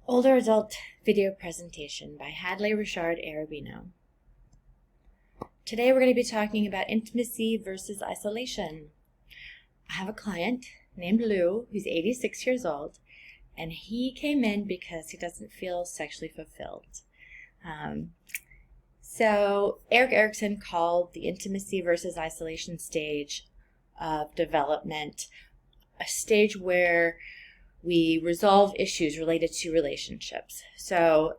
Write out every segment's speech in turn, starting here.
Older Adult Video Presentation by Hadley Richard Arabino. Today we're going to be talking about intimacy versus isolation. I have a client named Lou who's 86 years old, and he came in because he doesn't feel sexually fulfilled. So Erik Erikson called the intimacy versus isolation stage of development a stage where we resolve issues related to relationships. So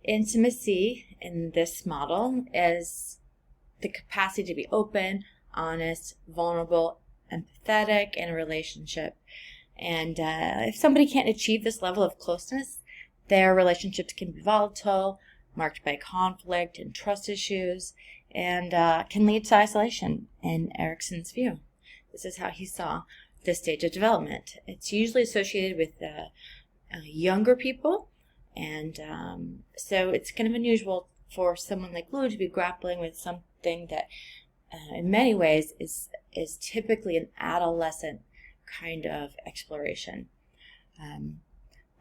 intimacy in this model is the capacity to be open, honest, vulnerable, empathetic in a relationship. And if somebody can't achieve this level of closeness, their relationships can be volatile, marked by conflict and trust issues, and can lead to isolation in Erikson's view. This is how he saw this stage of development. It's usually associated with younger people, and so it's kind of unusual for someone like Lou to be grappling with something that in many ways is typically an adolescent kind of exploration.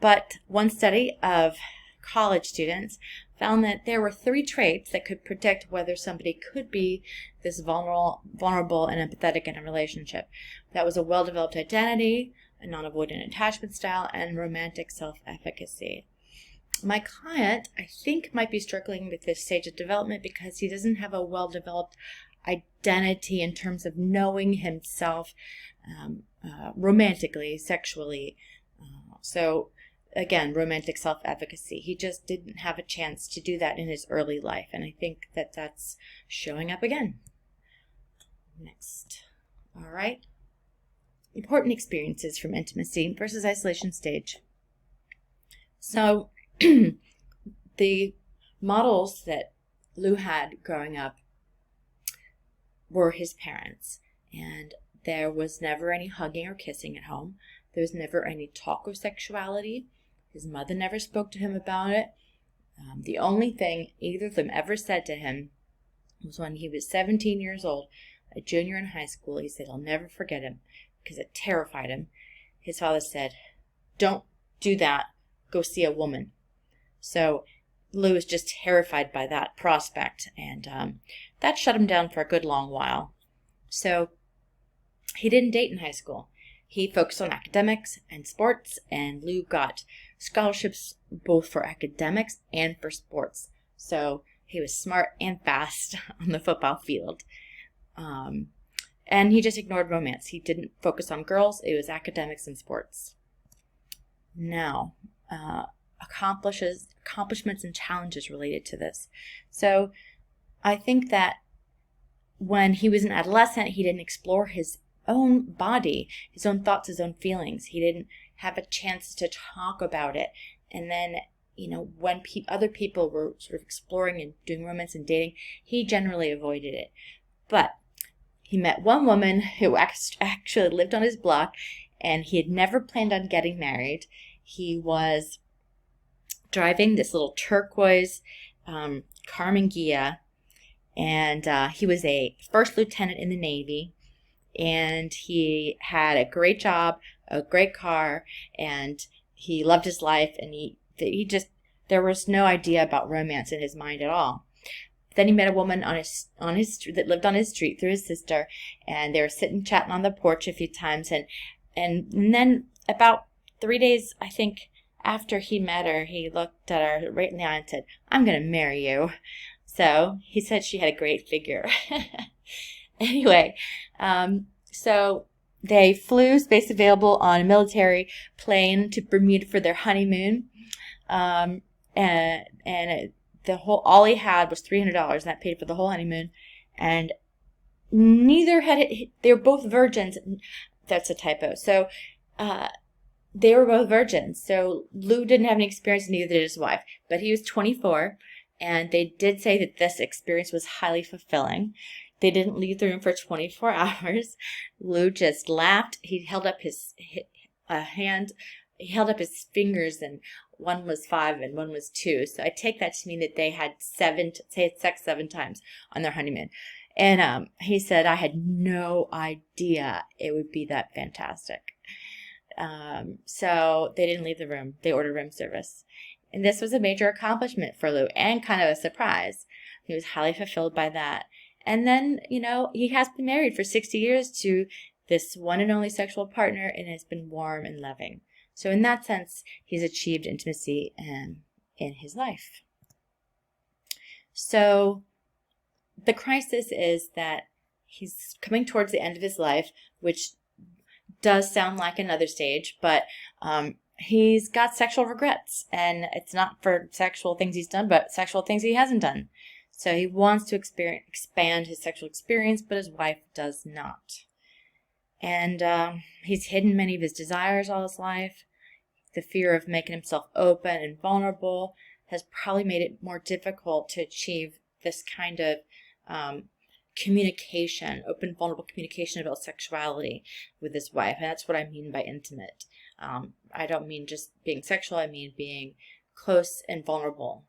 But one study of college students found that there were 3 traits that could predict whether somebody could be this vulnerable and empathetic in a relationship. That was a well-developed identity, a non-avoidant attachment style, and romantic self-efficacy. My client, I think, might be struggling with this stage of development because he doesn't have a well-developed identity in terms of knowing himself romantically, sexually. So again, romantic self-efficacy. He just didn't have a chance to do that in his early life, and I think that that's showing up again. Next. All right. Important experiences from intimacy versus isolation stage. So the models that Lou had growing up were his parents, and there was never any hugging or kissing at home. There was never any talk of sexuality. His mother never spoke to him about it. The only thing either of them ever said to him was when he was 17 years old, a junior in high school. He said he'll never forget him because it terrified him. His father said, "Don't do that. Go see a woman." So Lou was just terrified by that prospect, and that shut him down for a good long while. So he didn't date in high school. He focused on academics and sports, and Lou got scholarships both for academics and for sports. So he was smart and fast on the football field. And he just ignored romance. He didn't focus on girls. It was academics and sports. Now, accomplishments and challenges related to this. So I think that when he was an adolescent, he didn't explore his own body, his own thoughts, his own feelings. He didn't have a chance to talk about it. And then, when other people were sort of exploring and doing romance and dating, he generally avoided it. But he met one woman who actually lived on his block, and he had never planned on getting married. He was driving this little turquoise Carmen Ghia, and he was a first lieutenant in the Navy. And he had a great job, a great car, and he loved his life, and there was no idea about romance in his mind at all. Then he met a woman that lived on his street through his sister, and they were sitting chatting on the porch a few times, and then about 3 days, I think, after he met her, he looked at her right in the eye and said, "I'm going to marry you." So he said she had a great figure. Anyway, so they flew space available on a military plane to Bermuda for their honeymoon, and all he had was $300, and that paid for the whole honeymoon. And neither had it. They were both virgins. That's a typo. So they were both virgins. So Lou didn't have any experience, neither did his wife. But he was 24, and they did say that this experience was highly fulfilling. They didn't leave the room for 24 hours. Lou just laughed. He held up his hand. He held up his fingers, and one was 5 and one was 2. So I take that to mean that they had sex 7 times on their honeymoon. And he said, "I had no idea it would be that fantastic." So they didn't leave the room. They ordered room service. And this was a major accomplishment for Lou and kind of a surprise. He was highly fulfilled by that. And then, he has been married for 60 years to this one and only sexual partner and has been warm and loving. So in that sense, he's achieved intimacy in his life. So the crisis is that he's coming towards the end of his life, which does sound like another stage, but he's got sexual regrets, and it's not for sexual things he's done, but sexual things he hasn't done. So he wants to expand his sexual experience, but his wife does not. And he's hidden many of his desires all his life. The fear of making himself open and vulnerable has probably made it more difficult to achieve this kind of communication, open, vulnerable communication about sexuality with his wife. And that's what I mean by intimate. I don't mean just being sexual. I mean being close and vulnerable.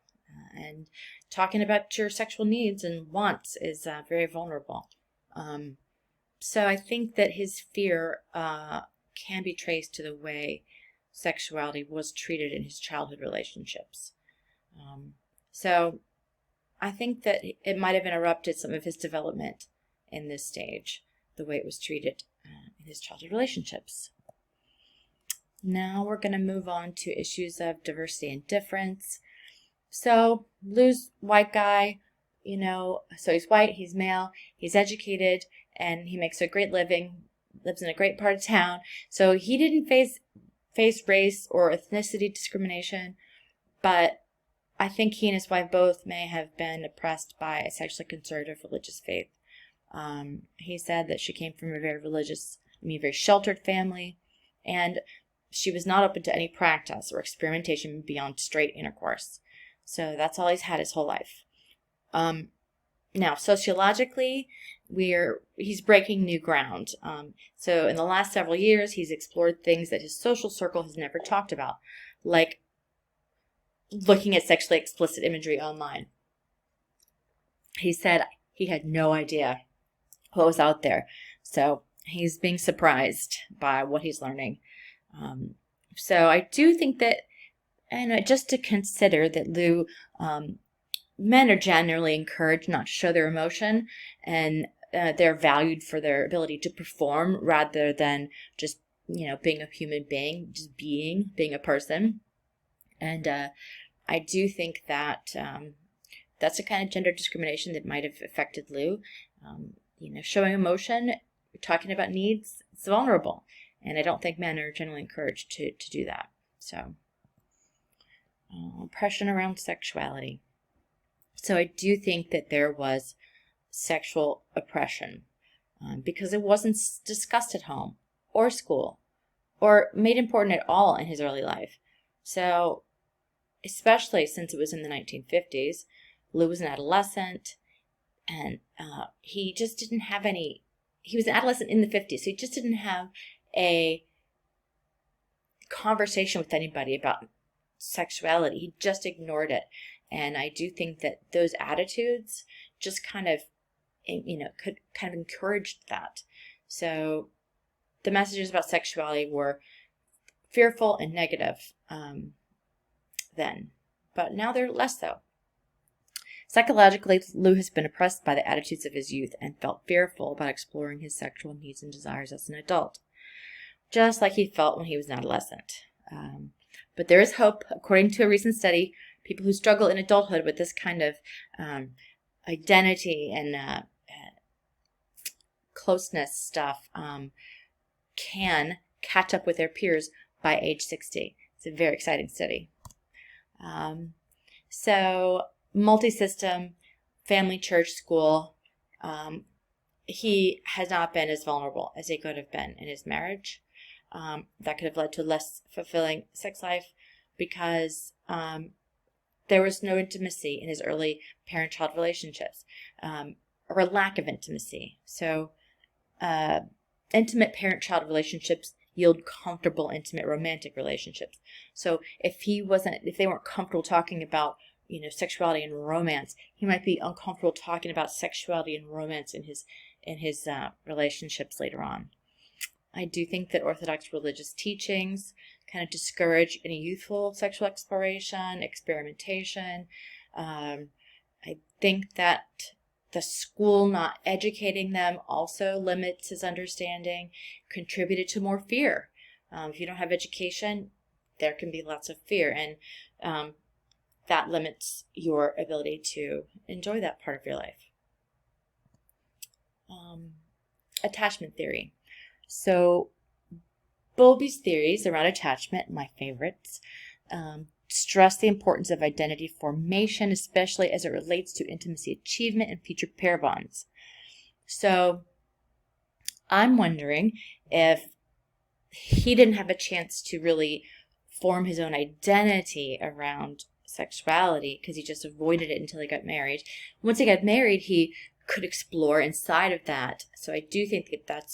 And talking about your sexual needs and wants is very vulnerable. So I think that his fear can be traced to the way sexuality was treated in his childhood relationships. So I think that it might have interrupted some of his development in this stage, the way it was treated in his childhood relationships. Now we're going to move on to issues of diversity and difference. So Lou's white guy, so he's white, he's male, he's educated, and he makes a great living, lives in a great part of town. So he didn't face race or ethnicity discrimination, but I think he and his wife both may have been oppressed by a sexually conservative religious faith. He said that she came from a very sheltered family, and she was not open to any practice or experimentation beyond straight intercourse. So that's all he's had his whole life. Now, sociologically, he's breaking new ground. So in the last several years, he's explored things that his social circle has never talked about, like looking at sexually explicit imagery online. He said he had no idea what was out there. So he's being surprised by what he's learning. So I do think that, and just to consider that Lou, men are generally encouraged not to show their emotion, and they're valued for their ability to perform rather than just, being a human being, just being a person. And I do think that that's a kind of gender discrimination that might have affected Lou. Showing emotion, talking about needs, it's vulnerable. And I don't think men are generally encouraged to do that. So, oppression around sexuality. So I do think that there was sexual oppression because it wasn't discussed at home or school or made important at all in his early life. So, especially since it was in the 1950s, Lou was an adolescent, and he just didn't have any. He was an adolescent in the 50s, so he just didn't have a conversation with anybody about sexuality. He just ignored it. And I do think that those attitudes just kind of, could kind of encourage that. So the messages about sexuality were fearful and negative then, but now they're less so. Psychologically, Lou has been oppressed by the attitudes of his youth and felt fearful about exploring his sexual needs and desires as an adult, just like he felt when he was an adolescent. But there is hope. According to a recent study, people who struggle in adulthood with this kind of identity and closeness stuff can catch up with their peers by age 60. It's a very exciting study. So, multi-system, family, church, school, he has not been as vulnerable as he could have been in his marriage. That could have led to a less fulfilling sex life because there was no intimacy in his early parent-child relationships, or a lack of intimacy. So, intimate parent-child relationships yield comfortable, intimate, romantic relationships. So, if they weren't comfortable talking about, sexuality and romance, he might be uncomfortable talking about sexuality and romance in his relationships later on. I do think that Orthodox religious teachings kind of discourage any youthful sexual exploration, experimentation. I think that the school not educating them also limits his understanding, contributed to more fear. If you don't have education, there can be lots of fear, and that limits your ability to enjoy that part of your life. Attachment theory. So Bowlby's theories around attachment, my favorites, stress the importance of identity formation, especially as it relates to intimacy achievement and future pair bonds. So I'm wondering if he didn't have a chance to really form his own identity around sexuality because he just avoided it until he got married. Once he got married, he could explore inside of that. So I do think that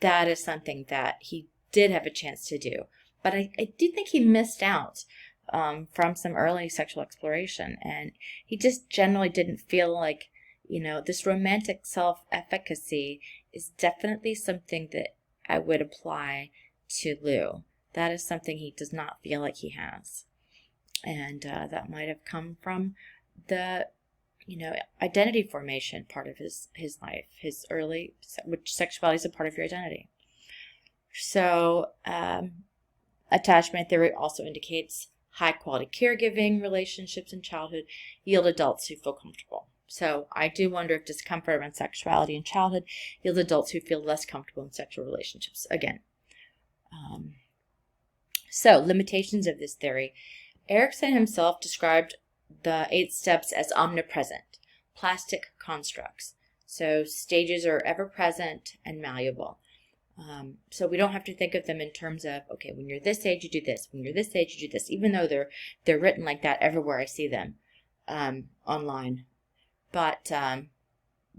that is something that he did have a chance to do. But I do think he missed out from some early sexual exploration, and he just generally didn't feel like, this romantic self-efficacy is definitely something that I would apply to Lou. That is something he does not feel like he has. And that might have come from the, identity formation part of his life, his early, which sexuality is a part of your identity. So attachment theory also indicates high-quality caregiving relationships in childhood yield adults who feel comfortable. So I do wonder if discomfort around sexuality in childhood yields adults who feel less comfortable in sexual relationships. Again. So limitations of this theory. Erikson himself described the 8 steps as omnipresent, plastic constructs. So stages are ever present and malleable. So we don't have to think of them in terms of, okay, when you're this age, you do this. When you're this age, you do this. Even though they're written like that everywhere I see them online. But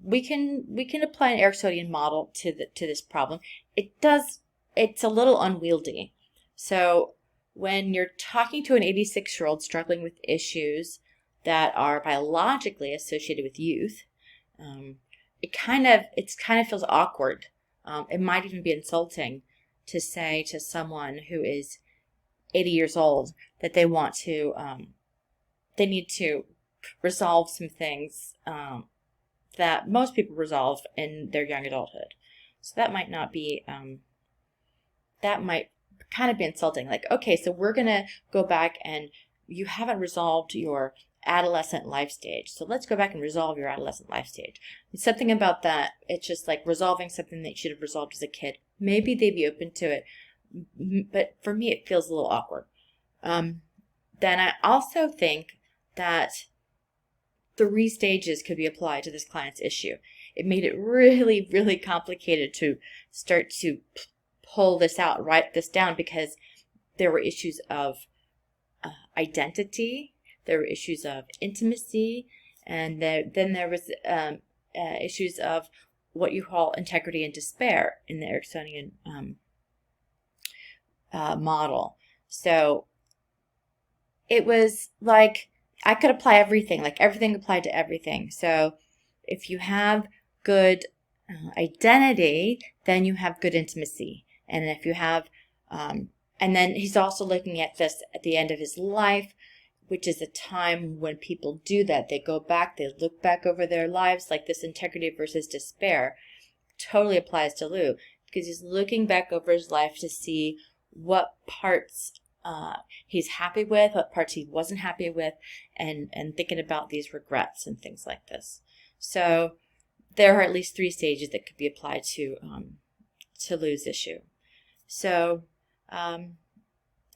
we can apply an Ericksonian model to this problem. It's a little unwieldy. So when you're talking to an 86-year-old struggling with issues that are biologically associated with youth, it kind of feels awkward. It might even be insulting to say to someone who is 80 years old that they need to resolve some things that most people resolve in their young adulthood. So that might not be, that might kind of be insulting. Like, okay, so we're going to go back and you haven't resolved your adolescent life stage. So let's go back and resolve your adolescent life stage. It's something about that. It's just like resolving something that you should have resolved as a kid. Maybe they'd be open to it. But for me, it feels a little awkward. Then I also think that 3 stages could be applied to this client's issue. It made it really, really complicated to start to pull this out, write this down, because there were issues of identity, there were issues of intimacy, and then there was issues of what you call integrity and despair in the Ericksonian model. So it was like I could apply everything, like everything applied to everything. So if you have good identity, then you have good intimacy. And if you have, and then he's also looking at this at the end of his life, which is a time when people do that. They go back, they look back over their lives, like this integrity versus despair totally applies to Lou, because he's looking back over his life to see what parts he's happy with, what parts he wasn't happy with, and thinking about these regrets and things like this. So there are at least 3 stages that could be applied to Lou's issue. So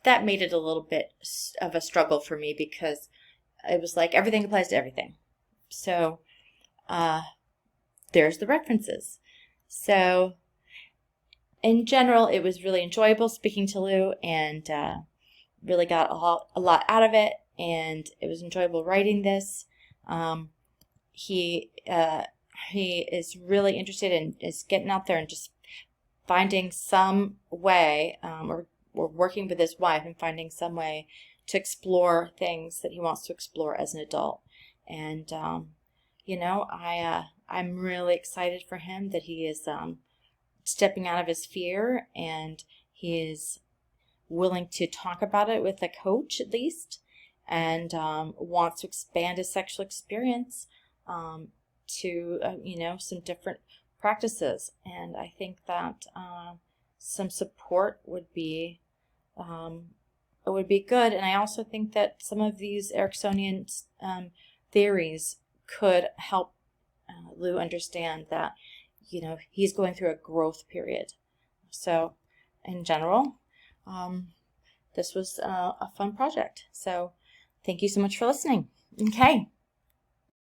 that made it a little bit of a struggle for me, because it was like everything applies to everything. So there's the references. So in general, it was really enjoyable speaking to Lou, and really got a lot out of it, and it was enjoyable writing this. He is really interested in is getting out there and just finding some way, or working with his wife and finding some way to explore things that he wants to explore as an adult. And I'm really excited for him that he is stepping out of his fear, and he is willing to talk about it with a coach at least, and wants to expand his sexual experience to some different practices. And I think that some support would be good. And I also think that some of these Ericksonian theories could help Lou understand that he's going through a growth period. So in general, this was a fun project. So thank you so much for listening. Okay.